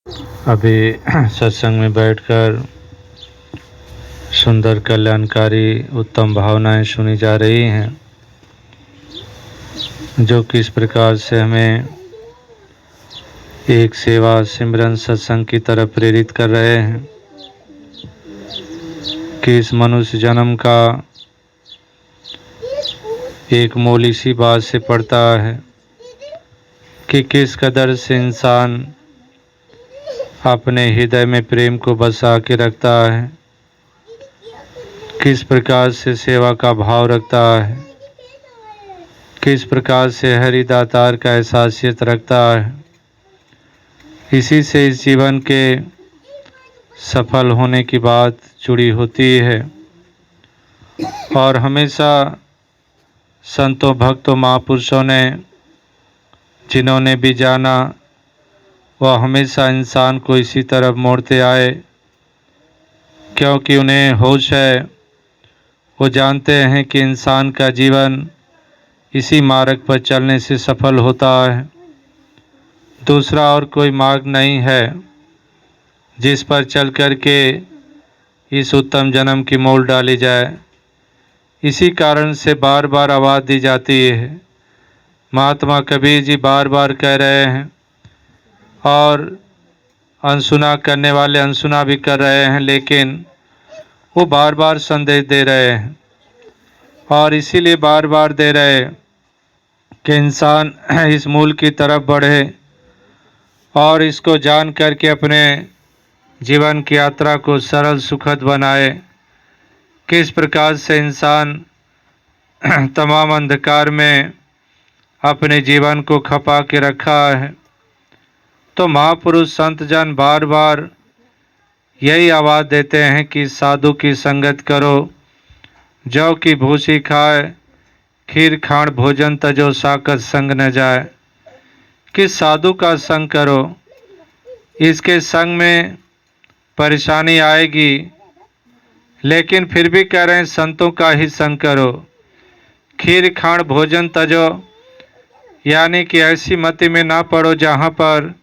अभी सत्संग में बैठकर सुंदर कल्याणकारी उत्तम भावनाएं सुनी जा रही हैं, जो किस प्रकार से हमें एक सेवा सिमरन सत्संग की तरफ प्रेरित कर रहे हैं कि इस मनुष्य जन्म का एक मूल इसी बात से पड़ता है कि किस कदर से इंसान अपने हृदय में प्रेम को बसा के रखता है, किस प्रकार से सेवा का भाव रखता है, किस प्रकार से हरि दातार का एहसासियत रखता है। इसी से इस जीवन के सफल होने की बात जुड़ी होती है। और हमेशा संतों भक्तों महापुरुषों ने जिन्होंने भी जाना, वह हमेशा इंसान को इसी तरफ मोड़ते आए, क्योंकि उन्हें होश है। वो जानते हैं कि इंसान का जीवन इसी मार्ग पर चलने से सफल होता है। दूसरा और कोई मार्ग नहीं है जिस पर चल कर के इस उत्तम जन्म की मोल डाली जाए। इसी कारण से बार बार आवाज़ दी जाती है। महात्मा कबीर जी बार बार कह रहे हैं और अनसुना करने वाले अनसुना भी कर रहे हैं, लेकिन वो बार बार संदेश दे रहे हैं। और इसीलिए बार बार दे रहे हैं कि इंसान इस मूल की तरफ बढ़े और इसको जान करके अपने जीवन की यात्रा को सरल सुखद बनाए। किस प्रकार से इंसान तमाम अंधकार में अपने जीवन को खपा के रखा है। तो महापुरुष संत जन बार बार यही आवाज़ देते हैं कि साधु की संगत करो, जौ की भूसी खाए, खीर खाण भोजन तजो साकत संग न जाए। कि साधु का संग करो, इसके संग में परेशानी आएगी, लेकिन फिर भी कह रहे हैं संतों का ही संग करो। खीर खाण भोजन तजो, यानी कि ऐसी मति में ना पड़ो जहाँ पर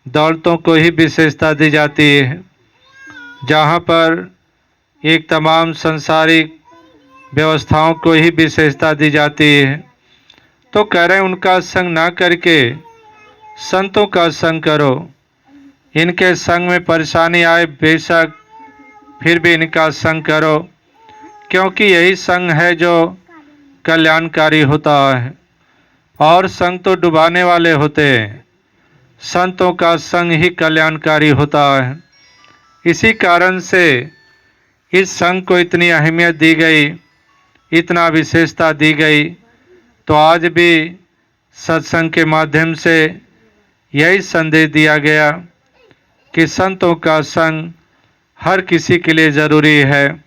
दौलतों को ही विशेषता दी जाती है, जहाँ पर एक तमाम संसारिक व्यवस्थाओं को ही विशेषता दी जाती है। तो कह रहे हैं उनका संग ना करके संतों का संग करो। इनके संग में परेशानी आए बेशक, फिर भी इनका संग करो, क्योंकि यही संग है जो कल्याणकारी होता है। और संग तो डुबाने वाले होते हैं, संतों का संग ही कल्याणकारी होता है। इसी कारण से इस संग को इतनी अहमियत दी गई, इतना विशेषता दी गई। तो आज भी सत्संग के माध्यम से यही संदेश दिया गया कि संतों का संग हर किसी के लिए ज़रूरी है।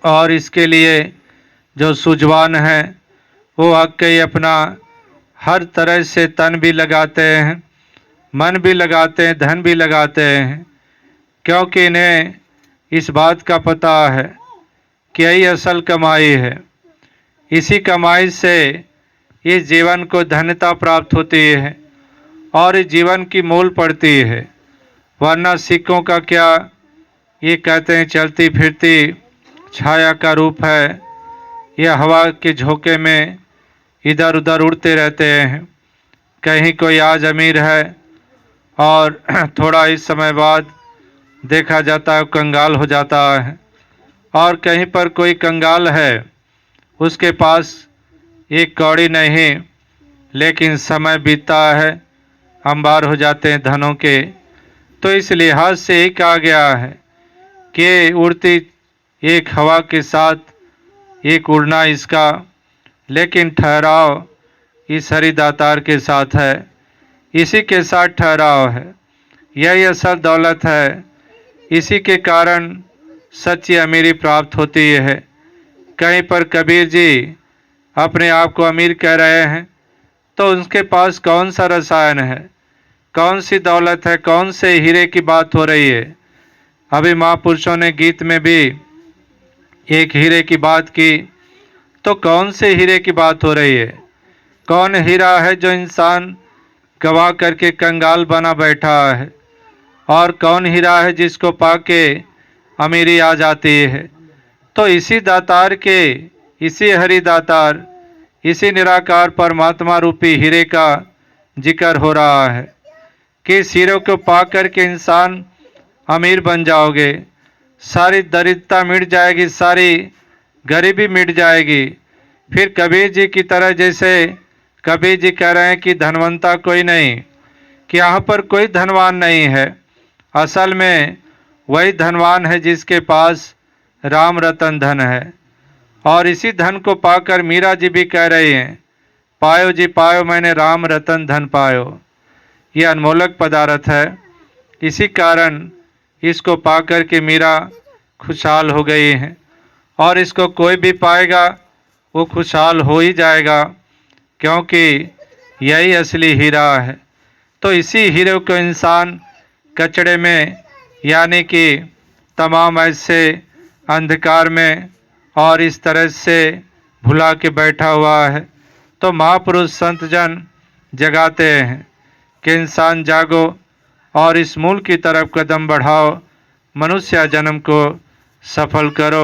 और इसके लिए जो सूझवान है वो वाकई अपना हर तरह से तन भी लगाते हैं, मन भी लगाते हैं, धन भी लगाते हैं, क्योंकि इन्हें इस बात का पता है कि यही असल कमाई है। इसी कमाई से इस जीवन को धन्यता प्राप्त होती है और इस जीवन की मूल पड़ती है। वरना सिक्कों का क्या, ये कहते हैं चलती फिरती छाया का रूप है, यह हवा के झोंके में इधर उधर उड़ते रहते हैं। कहीं कोई आज अमीर है और थोड़ा इस समय बाद देखा जाता है कंगाल हो जाता है, और कहीं पर कोई कंगाल है, उसके पास एक कौड़ी नहीं, लेकिन समय बीतता है, अंबार हो जाते हैं धनों के। तो इस लिहाज से ही कहा गया है कि उड़ती एक हवा के साथ एक उड़ना इसका, लेकिन ठहराव इस हरि दातार के साथ है, इसी के साथ ठहराव है। यही असल दौलत है। इसी के कारण सच्ची अमीरी प्राप्त होती है। कहीं पर कबीर जी अपने आप को अमीर कह रहे हैं, तो उनके पास कौन सा रसायन है, कौन सी दौलत है, कौन से हीरे की बात हो रही है। अभी महापुरुषों ने गीत में भी एक हीरे की बात की, तो कौन से हीरे की बात हो रही है? कौन हीरा है जो इंसान गवा करके कंगाल बना बैठा है? और कौन हीरा है जिसको पाके अमीरी आ जाती है। तो इसी दातार के, इसी हरि दातार, इसी निराकार परमात्मा रूपी हीरे का जिक्र हो रहा है कि इस हीरे को पाकर के इंसान अमीर बन जाओगे, सारी दरिद्रता मिट जाएगी, सारी गरीबी मिट जाएगी। फिर कबीर जी की तरह, जैसे कबीर जी कह रहे हैं कि धनवंता कोई नहीं, कि यहाँ पर कोई धनवान नहीं है, असल में वही धनवान है जिसके पास राम रतन धन है। और इसी धन को पाकर मीरा जी भी कह रही हैं, पायो जी पायो मैंने राम रतन धन पायो। ये अनमोलक पदार्थ है, इसी कारण इसको पाकर के मीरा खुशहाल हो गई हैं। और इसको कोई भी पाएगा वो खुशहाल हो ही जाएगा, क्योंकि यही असली हीरा है। तो इसी हीरे को इंसान कचड़े में, यानी कि तमाम ऐसे अंधकार में और इस तरह से भुला के बैठा हुआ है। तो महापुरुष संत जन जगाते हैं कि इंसान जागो और इस मूल की तरफ कदम बढ़ाओ, मनुष्य जन्म को सफल करो।